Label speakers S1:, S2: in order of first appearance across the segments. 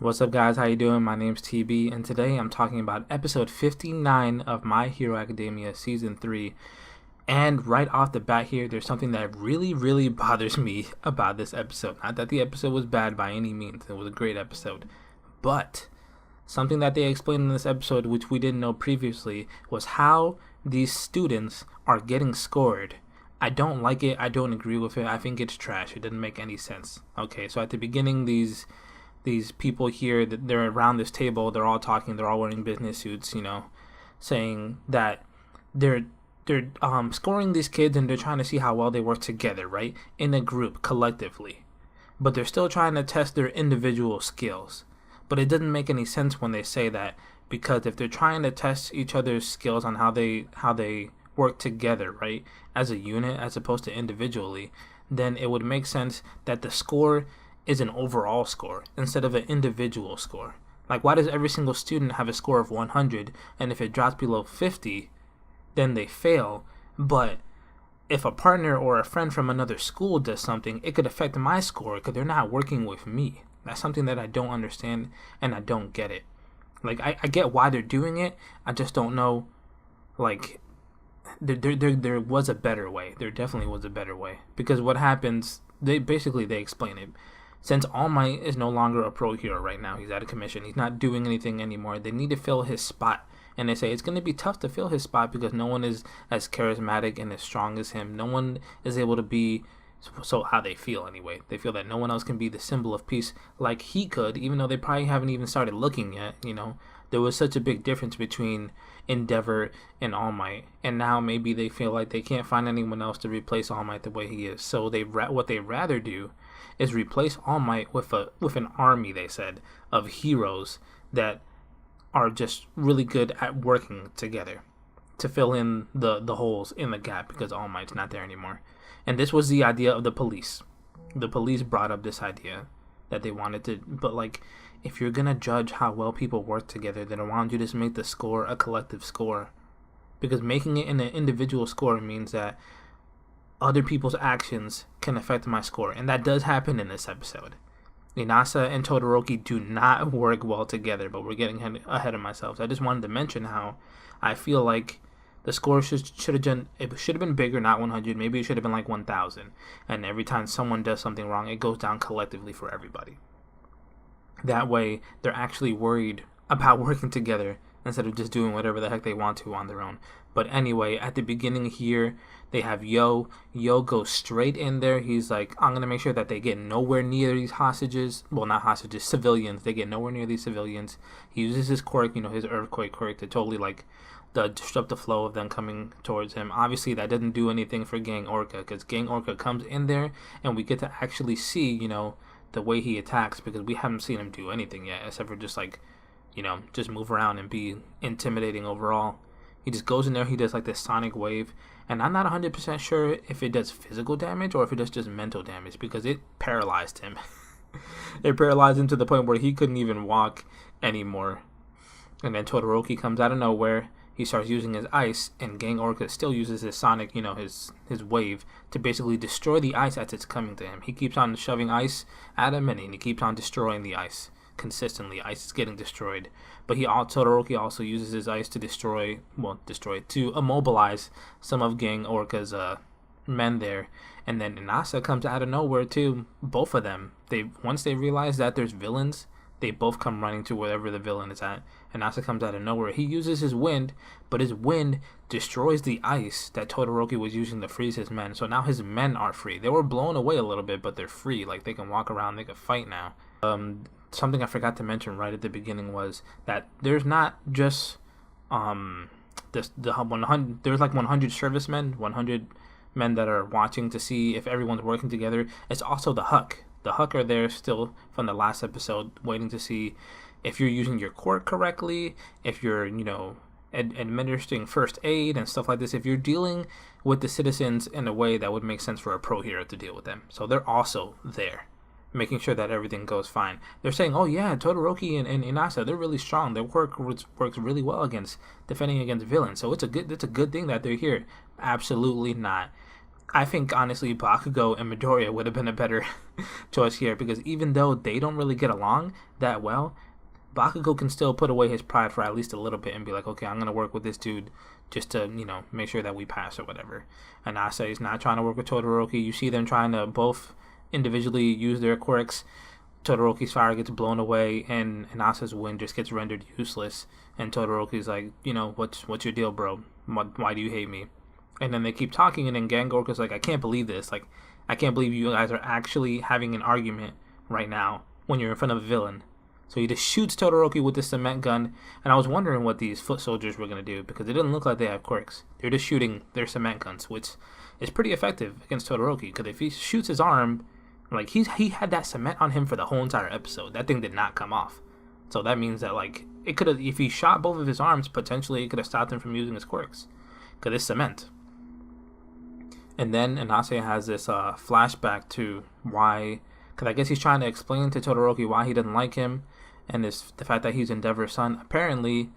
S1: What's up, guys? How you doing? My name's TB, and today I'm talking about episode 59 of My Hero Academia season 3. And right off the bat here, there's something that really bothers me about this episode. Not that the episode was bad by any means, it was a great episode, but something that they explained in this episode, which we didn't know previously, was how these students are getting scored. I don't like it. I don't agree with it. I think it's trash. It doesn't make any sense. Okay, so at the beginning, these people here, that they're around this table, they're all talking, they're all wearing business suits, saying that they're scoring these kids, and they're trying to see how well they work together, right, in a group collectively, but they're still trying to test their individual skills. But it doesn't make any sense when they say that, because if they're trying to test each other's skills on how they work together, right, as a unit as opposed to individually, then it would make sense that the score is an overall score instead of an individual score. Like, why does every single student have a score of 100, and if it drops below 50, then they fail? But if a partner or a friend from another school does something, it could affect my score because they're not working with me. That's something that I don't understand, and I don't get it. Like, I get why they're doing it. I just don't know, like, there was a better way. There definitely was a better way. Because what happens, they explain it. Since All Might is no longer a pro hero right now, he's out of commission, he's not doing anything anymore, they need to fill his spot. And they say it's going to be tough to fill his spot because no one is as charismatic and as strong as him. No one is able to be, so how they feel anyway. They feel that no one else can be the symbol of peace like he could, even though they probably haven't even started looking yet. There was such a big difference between Endeavor and All Might, and now maybe they feel like they can't find anyone else to replace All Might the way he is. So what they rather do is replace All Might with an army, they said, of heroes that are just really good at working together to fill in the holes in the gap because All Might's not there anymore. And this was the idea of the police. The police brought up this idea that they wanted to, but like, if you're gonna judge how well people work together, then why don't you just make the score a collective score? Because making it in an individual score means that other people's actions can affect my score, and that does happen in this episode. Inasa and Todoroki do not work well together, but we're getting ahead of myself. I just wanted to mention how I feel like the score should have been bigger, not 100. Maybe it should have been like 1,000. And every time someone does something wrong, it goes down collectively for everybody. That way, they're actually worried about working together instead of just doing whatever the heck they want to on their own. But anyway, at the beginning here, they have Yo. Yo goes straight in there. He's like, I'm going to make sure that they get nowhere near these hostages. Well, not hostages, civilians. They get nowhere near these civilians. He uses his quirk, his earthquake quirk, to totally, disrupt the flow of them coming towards him. Obviously, that doesn't do anything for Gang Orca, because Gang Orca comes in there, and we get to actually see, the way he attacks, because we haven't seen him do anything yet, except for just, just move around and be intimidating overall. He just goes in there, he does this sonic wave, and I'm not 100% sure if it does physical damage or if it does just mental damage, because it paralyzed him. It paralyzed him to the point where he couldn't even walk anymore. And then Todoroki comes out of nowhere, he starts using his ice, and Gang Orca still uses his sonic, his wave, to basically destroy the ice as it's coming to him. He keeps on shoving ice at him, and he keeps on destroying the ice. Consistently, ice is getting destroyed, but Todoroki also uses his ice to immobilize some of Gang Orca's men there. And then Inasa comes out of nowhere too. Both of them, once they realize that there's villains, they both come running to wherever the villain is at. Inasa comes out of nowhere. He uses his wind, but his wind destroys the ice that Todoroki was using to freeze his men. So now his men are free. They were blown away a little bit, but they're free. Like, they can walk around, they can fight now. Something I forgot to mention right at the beginning was that there's not just there's 100 servicemen, 100 men that are watching to see if everyone's working together. It's also the Huck. The Huck are there still from the last episode, waiting to see if you're using your quirk correctly, if you're administering first aid and stuff like this, if you're dealing with the citizens in a way that would make sense for a pro hero to deal with them. So they're also there, making sure that everything goes fine. They're saying, oh yeah, Todoroki and Inasa, they're really strong. Their work works really well against defending against villains. So it's a good thing that they're here. Absolutely not. I think honestly Bakugo and Midoriya would have been a better choice here, because even though they don't really get along that well, Bakugo can still put away his pride for at least a little bit and be like, okay, I'm gonna work with this dude just to, make sure that we pass or whatever. And Asa is not trying to work with Todoroki. You see them trying to both individually use their quirks. Todoroki's fire gets blown away, and Asa's wind just gets rendered useless. And Todoroki's like, what's your deal, bro? Why do you hate me? And then they keep talking, and then Gangorka's like, I can't believe this. Like, I can't believe you guys are actually having an argument right now when you're in front of a villain. So he just shoots Todoroki with the cement gun, and I was wondering what these foot soldiers were going to do, because it didn't look like they have quirks. They're just shooting their cement guns, which is pretty effective against Todoroki, because if he shoots his arm, like, he had that cement on him for the whole entire episode. That thing did not come off. So that means that, like, it could have, if he shot both of his arms, potentially it could have stopped him from using his quirks, because it's cement. And then Inasa has this flashback to why, because I guess he's trying to explain to Todoroki why he doesn't like him, and the fact that he's Endeavor's son. Apparently,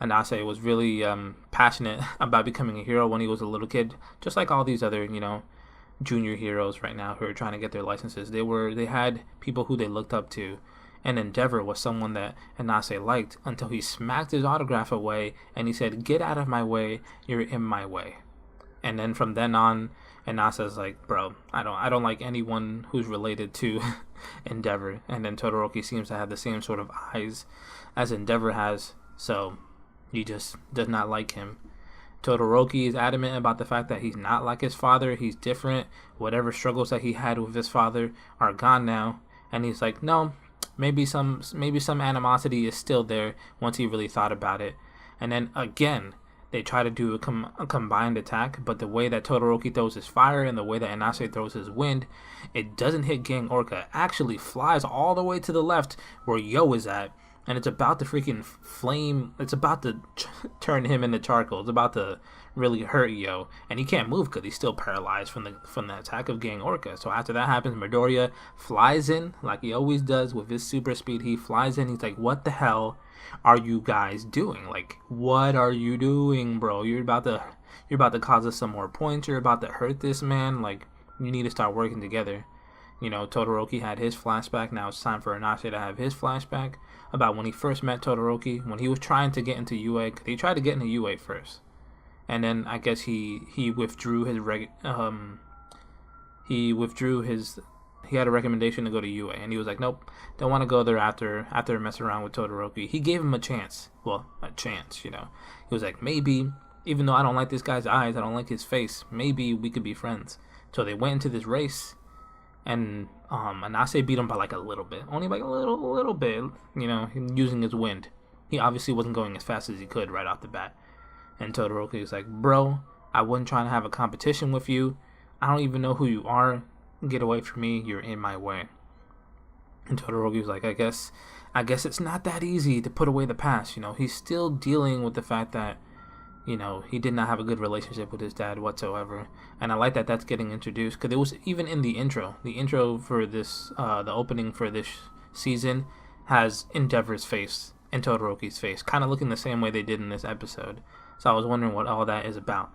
S1: Inasa was really passionate about becoming a hero when he was a little kid, just like all these other, junior heroes right now who are trying to get their licenses. They had people who they looked up to, and Endeavor was someone that Inasa liked until he smacked his autograph away and he said, "Get out of my way, you're in my way." And then from then on, Inasa's like, bro, I don't like anyone who's related to Endeavor. And then Todoroki seems to have the same sort of eyes as Endeavor has, so he just does not like him. Todoroki is adamant about the fact that he's not like his father, he's different. Whatever struggles that he had with his father are gone now. And he's like, no, maybe some animosity is still there once he really thought about it. And then again, they try to do a combined attack, but the way that Todoroki throws his fire and the way that Inasa throws his wind, it doesn't hit Gangorka. It actually flies all the way to the left where Yo is at, and it's about to freaking flame. It's about to turn him into charcoal. It's about to really hurt Yo, and he can't move because he's still paralyzed from the attack of Gangorka. So after that happens, Midoriya flies in like he always does with his super speed. He flies in. He's like, "What the hell are you guys doing? Like, what are you doing, bro? You're about to cause us some more points. You're about to hurt this man. Like, you need to start working together." Todoroki had his flashback. Now it's time for Inasa to have his flashback about when he first met Todoroki, when he was trying to get into UA. He tried to get into UA first, and then I guess he withdrew his he had a recommendation to go to UA, and he was like, nope, don't want to go there after messing around with Todoroki. He gave him a chance. Well, a chance, He was like, maybe, even though I don't like this guy's eyes, I don't like his face, maybe we could be friends. So they went into this race, and Inasa beat him by like a little bit. Only by a little bit, using his wind. He obviously wasn't going as fast as he could right off the bat. And Todoroki was like, bro, I wasn't trying to have a competition with you. I don't even know who you are. Get away from me, you're in my way. And Todoroki was like, I guess it's not that easy to put away the past. He's still dealing with the fact that he did not have a good relationship with his dad whatsoever. And I like that that's getting introduced, because it was even in the intro for this the opening for this season has Endeavor's face and Todoroki's face kind of looking the same way they did in this episode. So I was wondering what all that is about.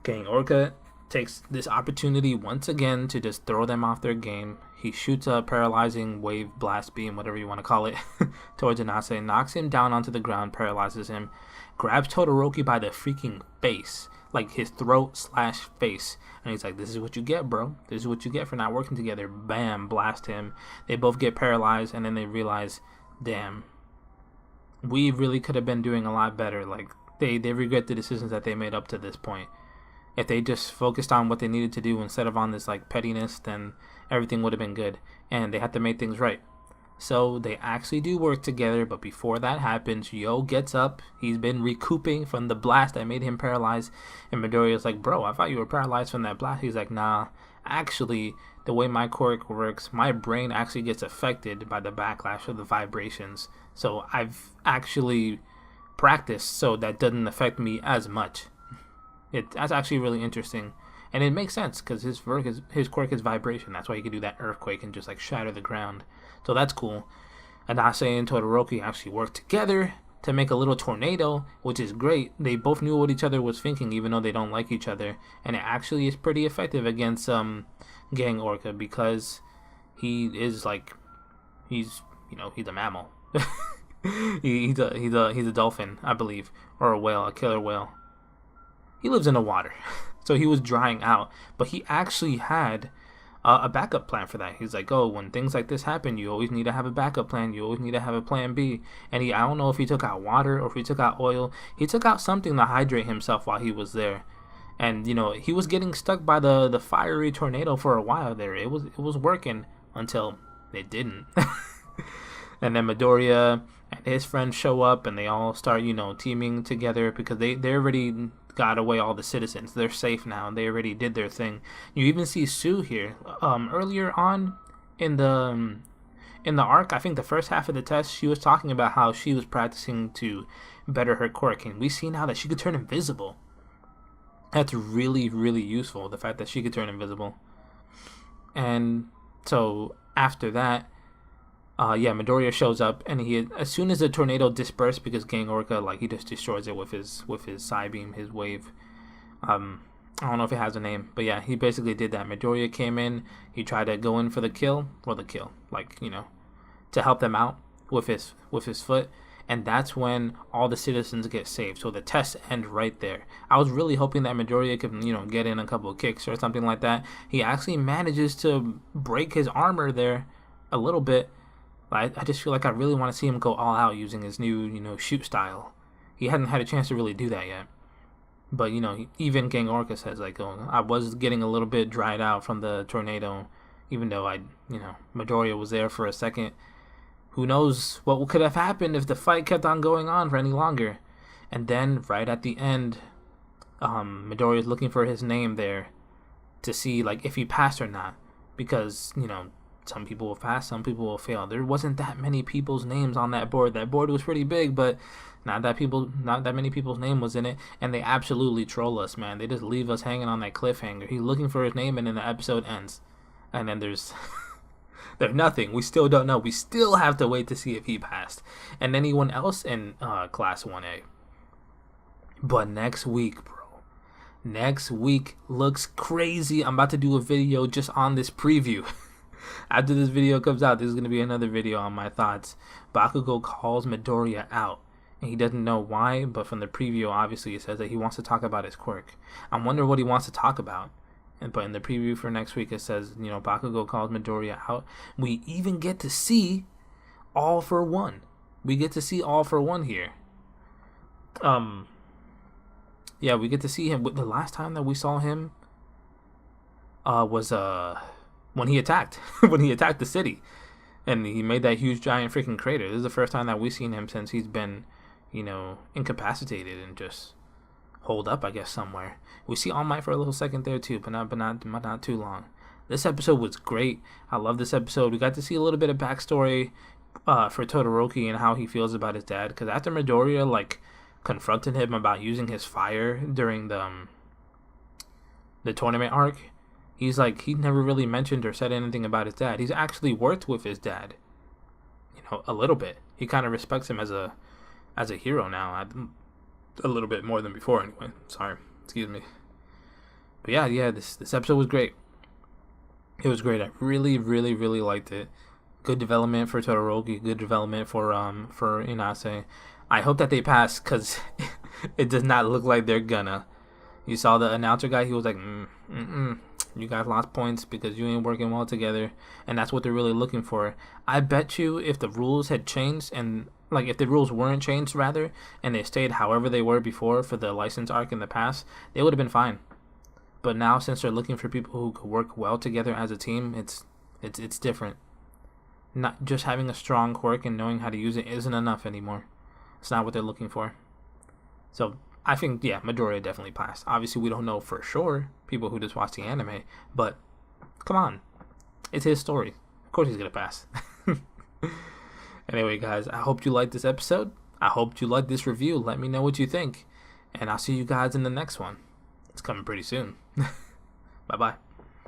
S1: Gangorka takes this opportunity once again to just throw them off their game. He shoots a paralyzing wave blast beam, whatever you want to call it, towards Inasa, knocks him down onto the ground, paralyzes him, grabs Todoroki by the freaking face, like his throat/face, and he's like, this is what you get, bro. This is what you get for not working together. Bam, blast him. They both get paralyzed, and then they realize, damn, we really could have been doing a lot better. Like, they regret the decisions that they made up to this point. If they just focused on what they needed to do instead of on this like pettiness, then everything would have been good. And they had to make things right. So they actually do work together, but before that happens, Yo gets up. He's been recouping from the blast that made him paralyzed. And Midoriya's like, bro, I thought you were paralyzed from that blast. He's like, nah, actually, the way my quirk works, my brain actually gets affected by the backlash of the vibrations. So I've actually practiced so that doesn't affect me as much. That's actually really interesting, and it makes sense because his quirk is vibration. That's why he can do that earthquake and just like shatter the ground. So that's cool. Inasa and Todoroki actually work together to make a little tornado, which is great. They both knew what each other was thinking, even though they don't like each other, and it actually is pretty effective against Gang Orca, because he is like, he's a mammal. he's a dolphin, I believe, or a whale, a killer whale. He lives in the water, so he was drying out, but he actually had a backup plan for that. He's like, oh, when things like this happen, you always need to have a backup plan. You always need to have a plan B. And I don't know if he took out water or if he took out oil. He took out something to hydrate himself while he was there. And, he was getting stuck by the fiery tornado for a while there. It was working until it didn't. And then Midoriya and his friends show up, and they all start, teaming together, because they already got away all the citizens. They're safe now. They already did their thing. You even see Sue here. Earlier on in the arc, I think the first half of the test, she was talking about how she was practicing to better her quirk, and we see now that she could turn invisible. That's really, really useful, the fact that she could turn invisible. And so after that, Midoriya shows up, and as soon as the tornado dispersed, because Gang Orca, he just destroys it with his Psybeam, his wave. I don't know if it has a name, but yeah, he basically did that. Midoriya came in, he tried to go in for the kill, to help them out with his foot, and that's when all the citizens get saved. So the tests end right there. I was really hoping that Midoriya could, get in a couple of kicks or something like that. He actually manages to break his armor there a little bit. I just feel like I really want to see him go all out using his new, shoot style. He hadn't had a chance to really do that yet. But, even Gang Orca says, I was getting a little bit dried out from the tornado, even though Midoriya was there for a second. Who knows what could have happened if the fight kept on going on for any longer. And then, right at the end, Midoriya is looking for his name there to see, if he passed or not. Because, some people will pass, some people will fail. There wasn't that many people's names on that board. That board was pretty big, but not that many people's name was in it. And they absolutely troll us, man. They just leave us hanging on that cliffhanger. He's looking for his name, and then the episode ends. And then there's nothing. We still don't know. We still have to wait to see if he passed. And anyone else in Class 1A. But next week, bro. Next week looks crazy. I'm about to do a video just on this preview. After this video comes out, there's going to be another video on my thoughts. Bakugo calls Midoriya out, and he doesn't know why, but from the preview, obviously, it says that he wants to talk about his quirk. I wonder what he wants to talk about. But in the preview for next week, it says, Bakugo calls Midoriya out. We even get to see All For One. We get to see All For One here. Yeah, we get to see him. The last time that we saw him was when he attacked the city, and he made that huge giant freaking crater. This is the first time that we've seen him since he's been incapacitated and just holed up, I guess, somewhere. We see All Might for a little second there too, but not too long. This episode was great. I love this episode. We got to see a little bit of backstory for Todoroki and how he feels about his dad, because after Midoriya confronted him about using his fire during the tournament arc, he's he never really mentioned or said anything about his dad. He's actually worked with his dad, a little bit. He kind of respects him as a hero now, a little bit more than before anyway. Sorry, excuse me. But yeah, this episode was great. It was great. I really, really, really liked it. Good development for Todoroki. Good development for Inasa. I hope that they pass, because it does not look like they're gonna. You saw the announcer guy. He was like, you guys lost points because you ain't working well together, and that's what they're really looking for. I bet you if the rules had changed, and if the rules weren't changed rather, and they stayed however they were before for the license arc in the past, they would have been fine. But now, since they're looking for people who could work well together as a team, it's different. Not just having a strong quirk and knowing how to use it isn't enough anymore. It's not what they're looking for. So I think, Midoriya definitely passed. Obviously, we don't know for sure, people who just watch the anime, but come on. It's his story. Of course he's going to pass. Anyway, guys, I hope you liked this episode. I hope you liked this review. Let me know what you think. And I'll see you guys in the next one. It's coming pretty soon. Bye-bye.